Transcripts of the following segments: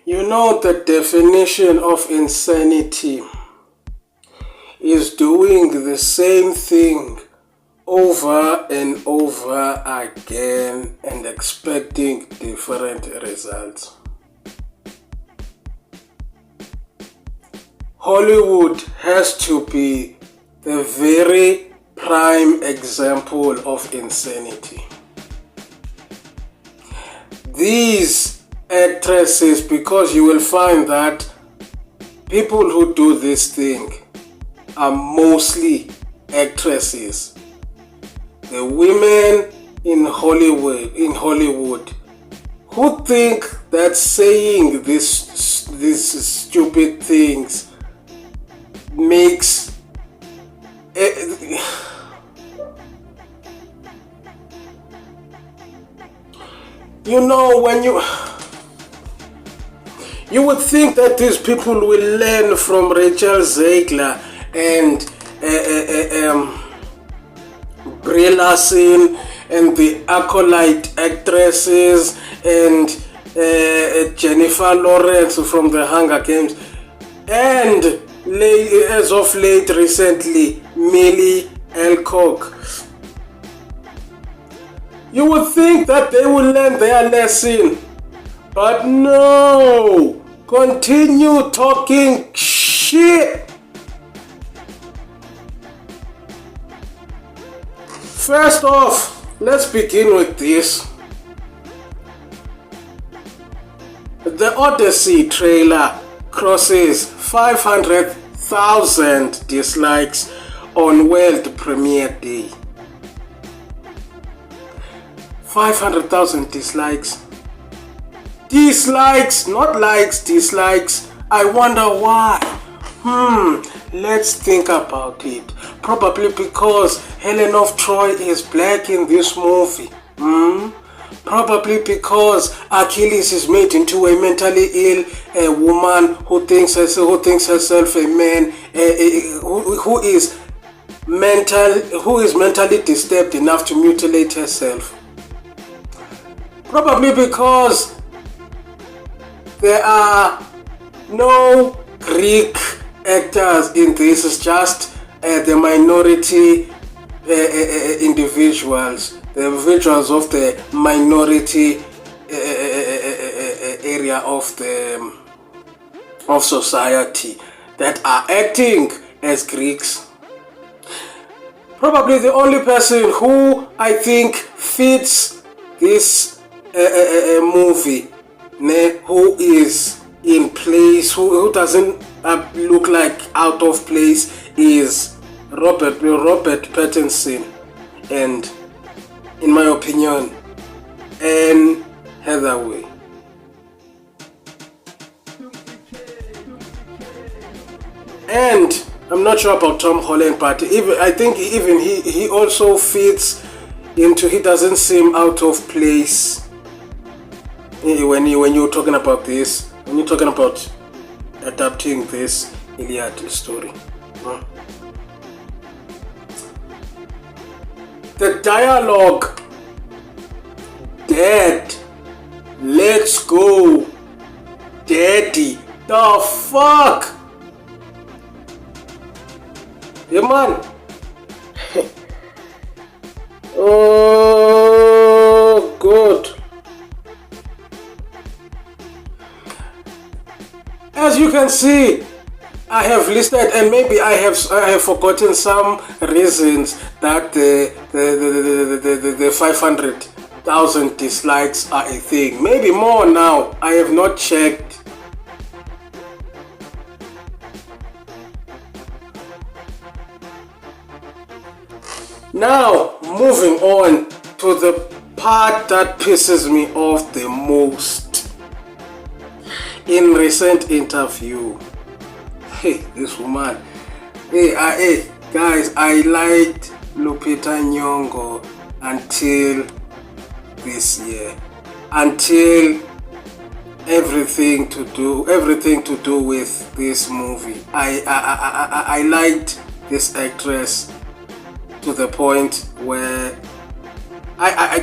You know, the definition of insanity is doing the same thing over and over again and expecting different results. Hollywood has to be the very prime example of insanity. These actresses, because you will find that people who do this thing are mostly actresses. The women in Hollywood who think that saying these stupid things makes you know, when you would think that these people will learn from Rachel Zegler and Brie Larson and the acolyte actresses and Jennifer Lawrence from the Hunger Games, and as of late recently Millie Alcock. You would think that they will learn their lesson, but no, continue talking shit. First off, let's begin with this. The Odyssey trailer crosses 500,000 dislikes on world premiere day. 500,000 dislikes. Dislikes, not likes, dislikes. I wonder why. Let's think about it. Probably because Helen of Troy is black in this movie. Probably because Achilles is made into a mentally ill woman who thinks herself a man, who is mentally disturbed enough to mutilate herself. Probably because there are no Greek actors in this. It's just the minority individuals, the individuals of the minority area of society that are acting as Greeks. Probably the only person who I think fits this movie, who is in place, who doesn't look like out of place, is Robert Pattinson and, in my opinion, Anne Hathaway. And I'm not sure about Tom Holland, but I think he also fits into. He doesn't seem out of place when you're talking about this. When you're talking about adapting this Iliad story. The dialogue, Dad, let's go, Daddy, the fuck? Yeah, man. Oh, good. As you can see, I have listed, and maybe I have forgotten some reasons that the 500,000 dislikes are a thing. Maybe more now. I have not checked. Now, moving on to the part that pisses me off the most. In recent interview, this woman, guys, I liked Lupita Nyong'o until this year, until everything to do with this movie. I liked this actress to the point where I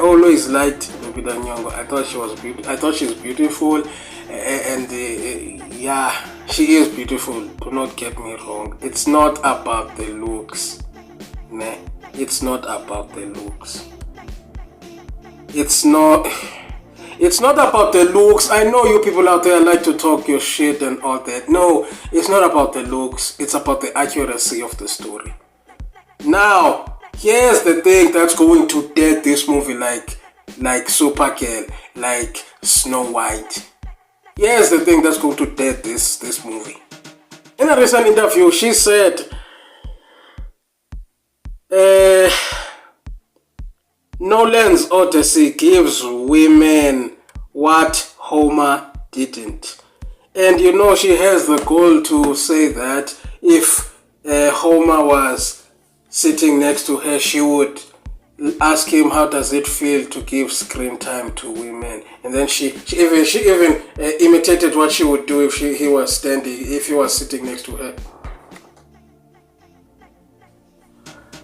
always liked Lupita Nyong'o. I thought she's beautiful, and yeah, she is beautiful. Do not get me wrong. It's not about the looks, nah. It's not about the looks. It's not about the looks. I know you people out there like to talk your shit and all that. No, it's not about the looks. It's about the accuracy of the story. Now, here's the thing that's going to dead this movie like Supergirl, like Snow White. Here's the thing that's going to dead this movie. In a recent interview, she said, Nolan's Odyssey gives women what Homer didn't. And you know, she has the goal to say that if Homer was sitting next to her, she would ask him how does it feel to give screen time to women. And then she even imitated what she would do if he was sitting next to her.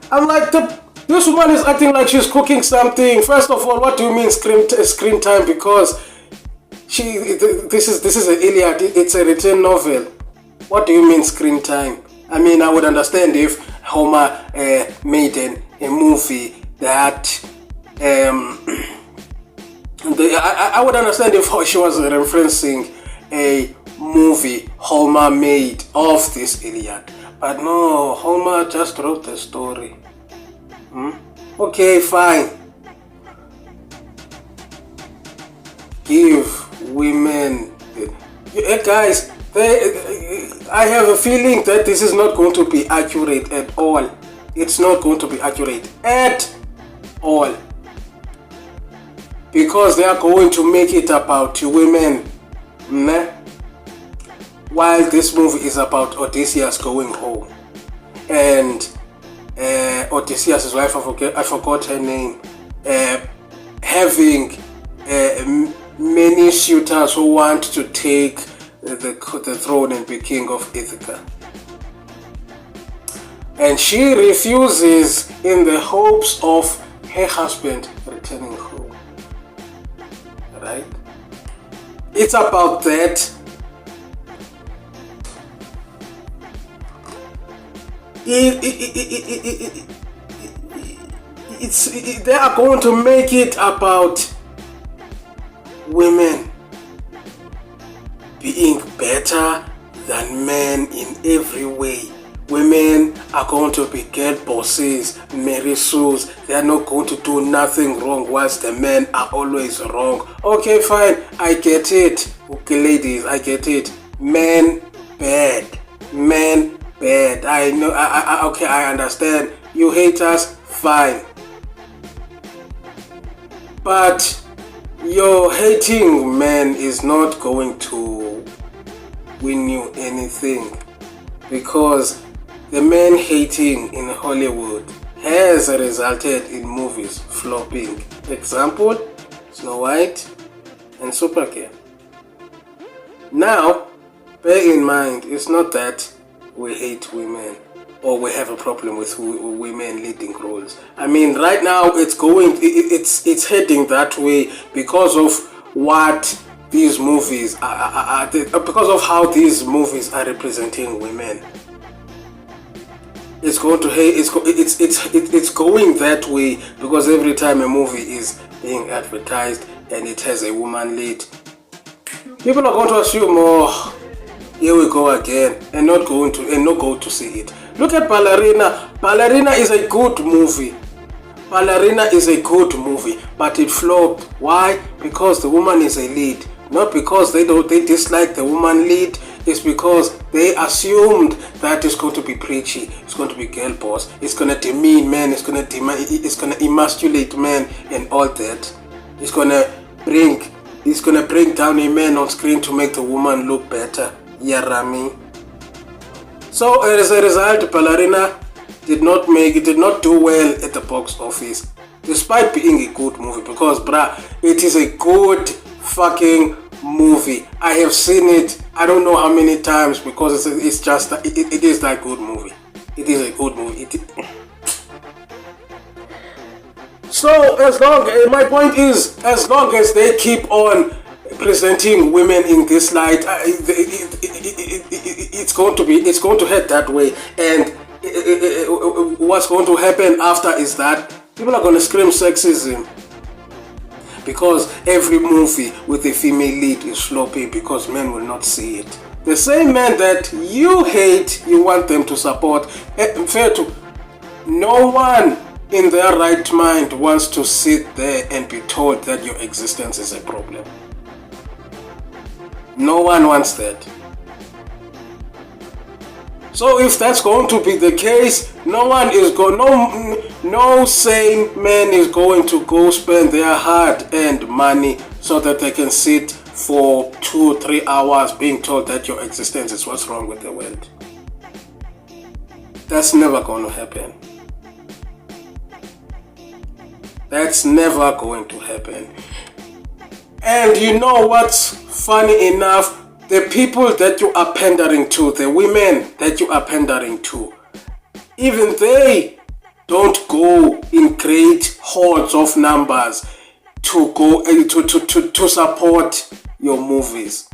I'm like, this woman is acting like she's cooking something. First of all, what do you mean screen time? Because this is an Iliad. It's a written novel. What do you mean screen time? I mean, I would understand if Homer made a movie that I would understand if she was referencing a movie Homer made of this Iliad. But no, Homer just wrote the story. Okay, fine. Give women... guys, I have a feeling that this is not going to be accurate at all. It's not going to be accurate at all. Because they are going to make it about women. While this movie is about Odysseus going home. And Odysseus' wife, I forgot her name, having many suitors who want to take the throne and be king of Ithaca. And she refuses in the hopes of her husband returning home. Right? It's about that. They are going to make it about women being better than men in every way. Women are going to be girl bosses, Mary Sues. They are not going to do nothing wrong whilst the men are always wrong. Okay, fine. I get it. Okay, ladies, I get it. Men bad. Men bad. I know. Okay, I understand. You hate us. Fine. But your hating men is not going to win you anything, because the men hating in Hollywood has resulted in movies flopping. Example, Snow White and Supergirl. Now, bear in mind, it's not that we hate women or we have a problem with women leading roles. I mean, right now it's heading that way because of what these movies because of how these movies are representing women. It's going that way because every time a movie is being advertised and it has a woman lead, people are going to assume, oh, here we go again, and not go to see it. Look at Ballerina. Ballerina is a good movie. Ballerina is a good movie, but it flopped. Why? Because the woman is a lead. Not because they dislike the woman lead. It's because they assumed that it's going to be preachy. It's going to be girl boss. It's going to demean men. It's going to emasculate men and all that. It's going to bring down a man on screen to make the woman look better. Yeah, Rami. So as a result, Ballerina did not do well at the box office, despite being a good movie. Because it is a good fucking movie. I have seen it I don't know how many times, because it is that good movie. It is a good movie. So my point is, as long as they keep on presenting women in this light, it's going to head that way. And what's going to happen after is that people are going to scream sexism, because every movie with a female lead is sloppy because men will not see it. The same men that you hate, you want them to support. Fair to no one in their right mind wants to sit there and be told that your existence is a problem. No one wants that. So if that's going to be the case, no sane man is going to go spend their hard-earned money so that they can sit for 2-3 hours being told that your existence is what's wrong with the world. That's never going to happen. That's never going to happen. And you know what's funny enough? The people that you are pandering to, the women that you are pandering to, even they don't go in great hordes of numbers to go to support your movies.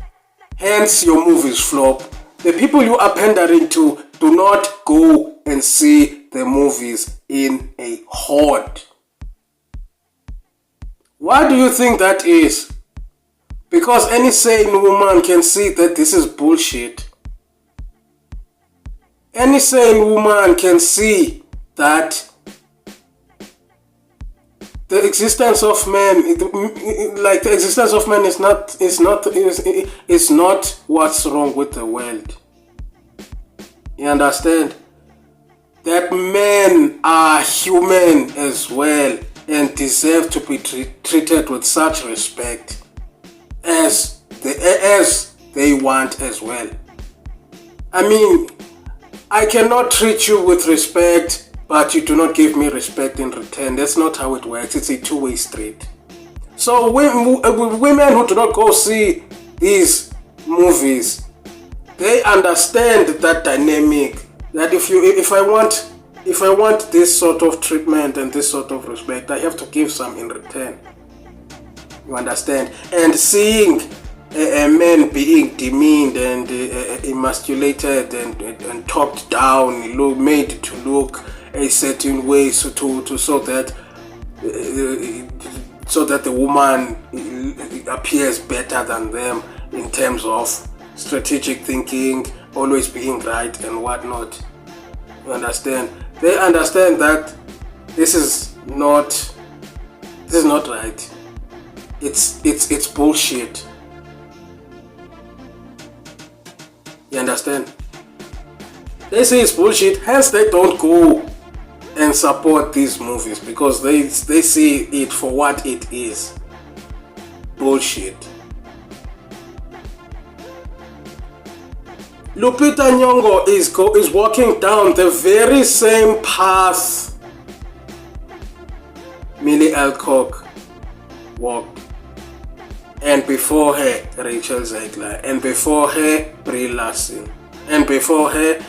Hence your movies flop. The people you are pandering to do not go and see the movies in a horde. Why do you think that is? Because any sane woman can see that this is bullshit. Any sane woman can see that the existence of man, is not what's wrong with the world. You understand? That men are human as well and deserve to be treated with such respect as they want as well. I mean, I cannot treat you with respect, but you do not give me respect in return. That's not how it works. It's a two-way street. So women who do not go see these movies, they understand that dynamic. That if I want this sort of treatment and this sort of respect, I have to give some in return. You understand? And seeing a man being demeaned and emasculated and talked down, made to look a certain way, so that the woman appears better than them in terms of strategic thinking, always being right and whatnot. You understand? They understand that this is not right. It's bullshit. You understand? They say it's bullshit, hence they don't go and support these movies because they see it for what it is. Bullshit. Lupita Nyong'o is walking down the very same path Millie Alcock walked. And before her, Rachel Zegler. And before her, Brie Larson. And before her,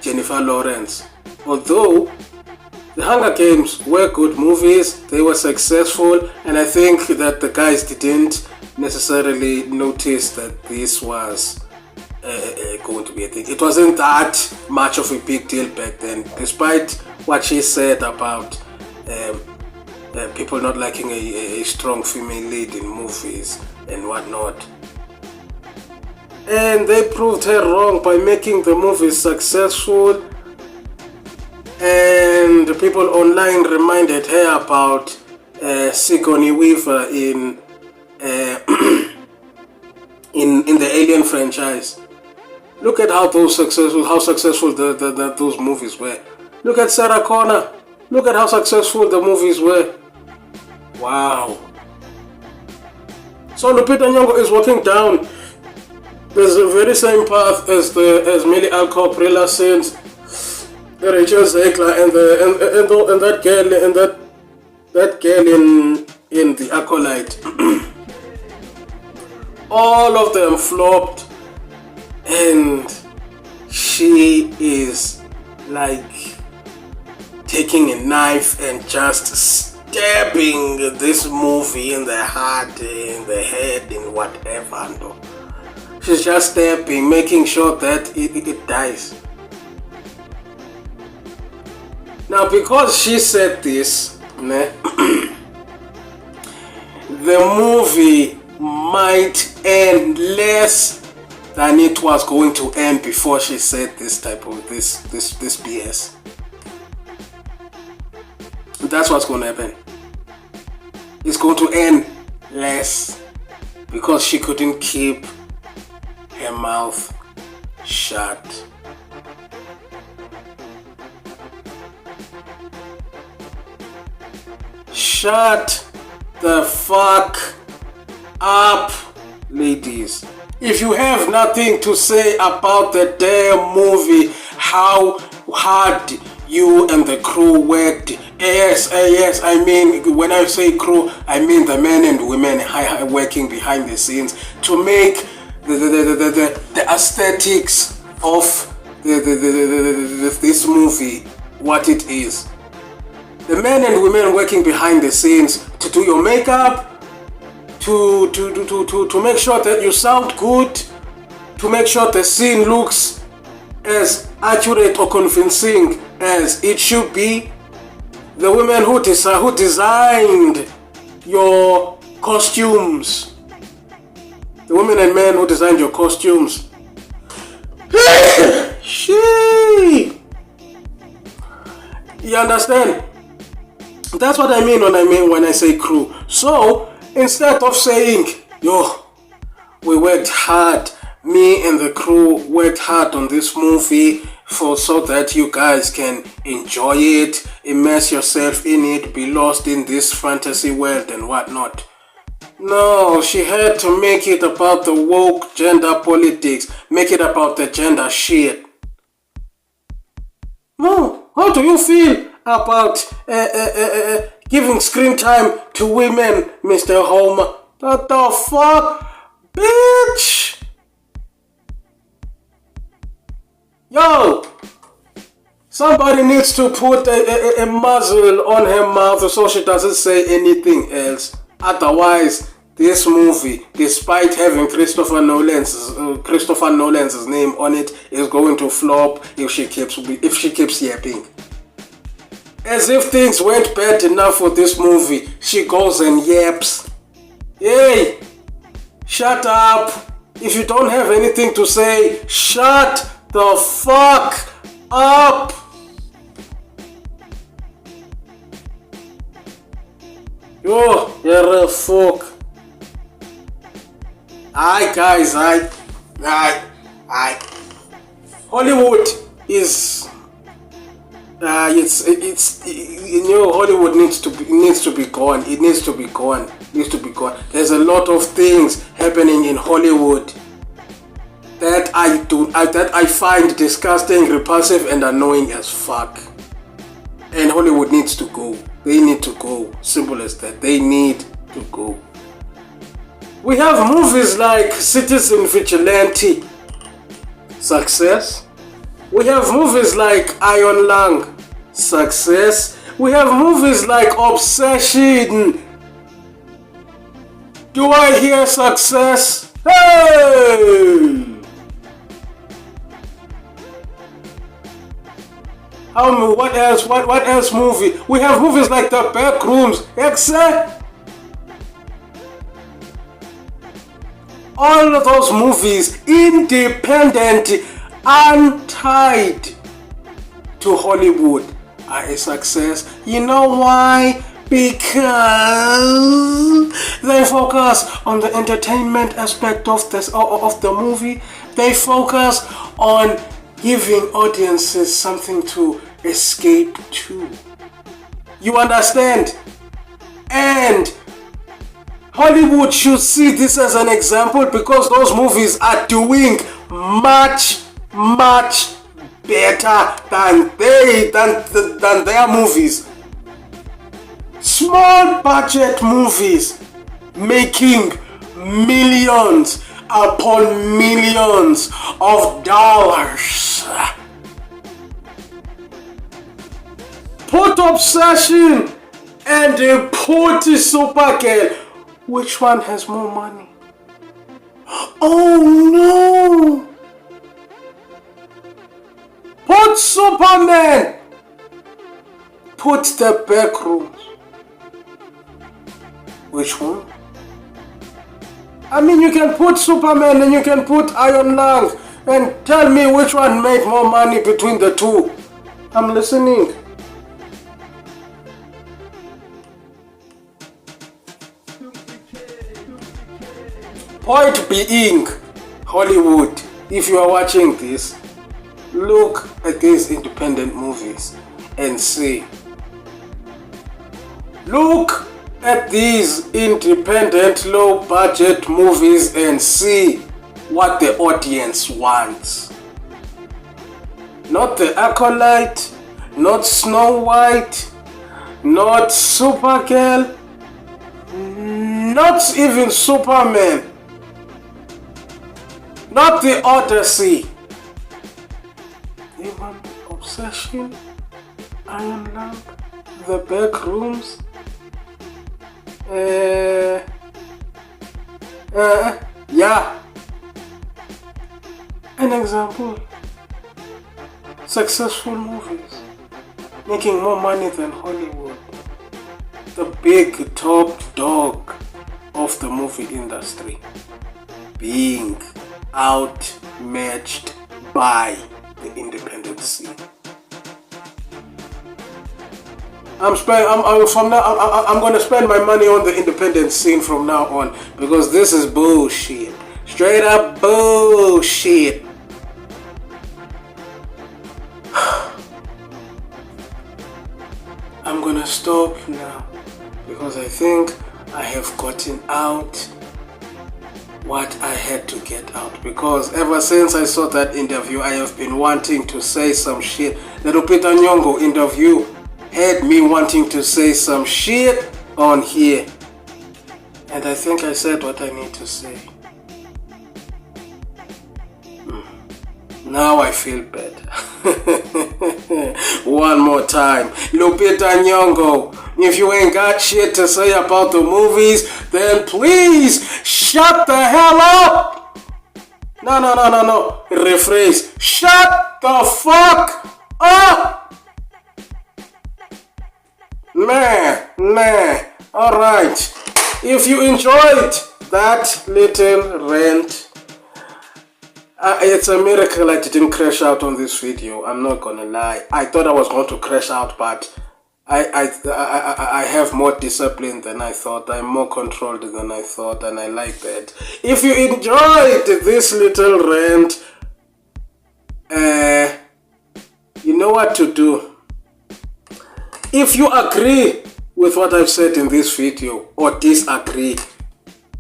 Jennifer Lawrence. Although the Hunger Games were good movies, they were successful, and I think that the guys didn't necessarily notice that this was going to be a thing. It wasn't that much of a big deal back then, despite what she said about people not liking a strong female lead in movies and whatnot. And they proved her wrong by making the movie successful, and the people online reminded her about Sigourney Weaver in the Alien franchise. Look at how successful those movies were. Look at Sarah Connor. Look at how successful the movies were. Wow. So Lupita Nyong'o is walking down the very same path as Millie Alcock, Brie Larson, Rachel Zegler, and that girl in The Acolyte. All of them flopped, and she is like taking a knife and just stabbing this movie in the heart, in the head, in whatever. No. She's just stabbing, making sure that it dies. Now, because she said this, the movie might end less than it was going to end before she said this type of this BS. That's what's going to happen. It's going to end less because she couldn't keep her mouth shut. Shut the fuck up, ladies. If you have nothing to say about the damn movie, how hard you and the crew worked. Yes, I mean, when I say crew, I mean the men and women working behind the scenes to make the aesthetics of this movie what it is. The men and women working behind the scenes to do your makeup, to make sure that you sound good, to make sure the scene looks as accurate or convincing as it should be. The women who designed your costumes. The women and men who designed your costumes. She. You understand? That's what I mean when I say crew. So instead of saying, yo, we worked hard, me and the crew worked hard on this movie so that you guys can enjoy it, immerse yourself in it, be lost in this fantasy world and whatnot. No, she had to make it about the woke gender politics, make it about the gender shit. No, how do you feel about giving screen time to women, Mr. Homer? What the fuck? Bitch! Yo! Somebody needs to put a muzzle on her mouth so she doesn't say anything else. Otherwise, this movie, despite having Christopher Nolan's name on it, is going to flop if she keeps yapping. As if things went bad enough for this movie, she goes and yaps. Hey, shut up. If you don't have anything to say, shut the fuck up. Yo, you're a fuck. Aye, guys, aye. Hollywood is Hollywood needs to be gone. It needs to be gone. There's a lot of things happening in Hollywood that I find disgusting, repulsive, and annoying as fuck. And Hollywood needs to go. They need to go. Simple as that. They need to go. We have movies like Citizen Vigilante, success. We have movies like Iron Lung, success. We have movies like Obsession. Do I hear success? Hey! What else? What else movie? We have movies like The Back Rooms, except all of those movies, independent, untied to Hollywood, are a success. You know why? Because they focus on the entertainment aspect of the movie. They focus on giving audiences something to escape to. You understand? And Hollywood should see this as an example because those movies are doing much better than their movies. Small budget movies making millions upon millions of dollars. put Obsession and put Supergirl. Which one has more money? Oh no! Put Superman! Put the Backrooms. Which one? I mean, you can put Superman and you can put Iron Lung and tell me which one made more money between the two. I'm listening. Point being, Hollywood, if you are watching this, look at these independent movies and see. Look at these independent low budget movies and see what the audience wants. Not the Acolyte, not Snow White, not Supergirl, not even Superman, not the Odyssey. They want Obsession, Iron Lamp, the Backrooms. Yeah. An example. Successful movies making more money than Hollywood. The big top dog of the movie industry being outmatched by the independent scene. I'm gonna spend my money on the independent scene from now on because this is bullshit. Straight up bullshit. I'm gonna stop now because I think I have gotten out what I had to get out, because ever since I saw that interview I have been wanting to say some shit. The Lupita Nyong'o interview had me wanting to say some shit on here, and I think I said what I need to say. Now I feel bad. One more time, Lupita Nyong'o, if you ain't got shit to say about the movies, then please shut the hell up. No. Rephrase. Shut the fuck up. Nah. Alright. If you enjoyed that little rant, it's a miracle I didn't crash out on this video. I'm not gonna lie. I thought I was going to crash out, but I have more discipline than I thought. I'm more controlled than I thought, and I like that. If you enjoyed this little rant, you know what to do. If you agree with what I've said in this video or disagree,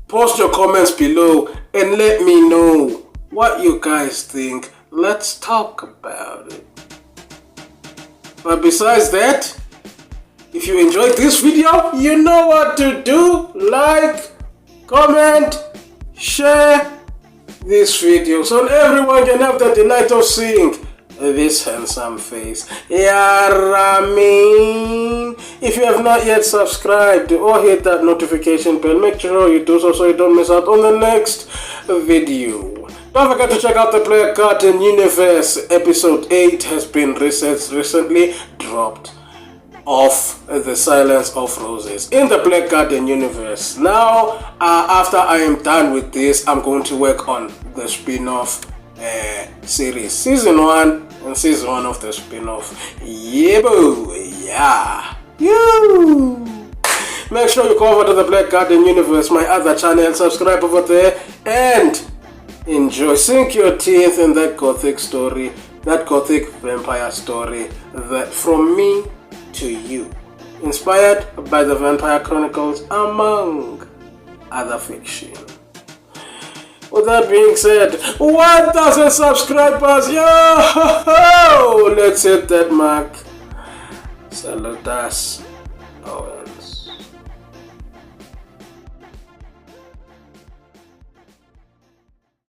post your comments below and let me know what you guys think. Let's talk about it. But besides that, if you enjoyed this video, you know what to do. Like, comment, share this video so everyone can have the delight of seeing this handsome face. Yaramin. If you have not yet subscribed or hit that notification bell, make sure you do so you don't miss out on the next video. Don't forget to check out the Black Garden Universe. Episode 8 has been recently dropped of The Silence of Roses in the Black Garden Universe. Now, after I am done with this, I'm going to work on the spin-off series. Season 1 and Season 1 of the spin-off. Yeah, boo. Yeah. You. Make sure you go over to the Black Garden Universe, my other channel, subscribe over there, and enjoy. Sink your teeth in that gothic story, that gothic vampire story, that from me to you, inspired by the Vampire Chronicles, among other fiction. With that being said, 1,000 subscribers, yo! Let's hit that mark. Saludas.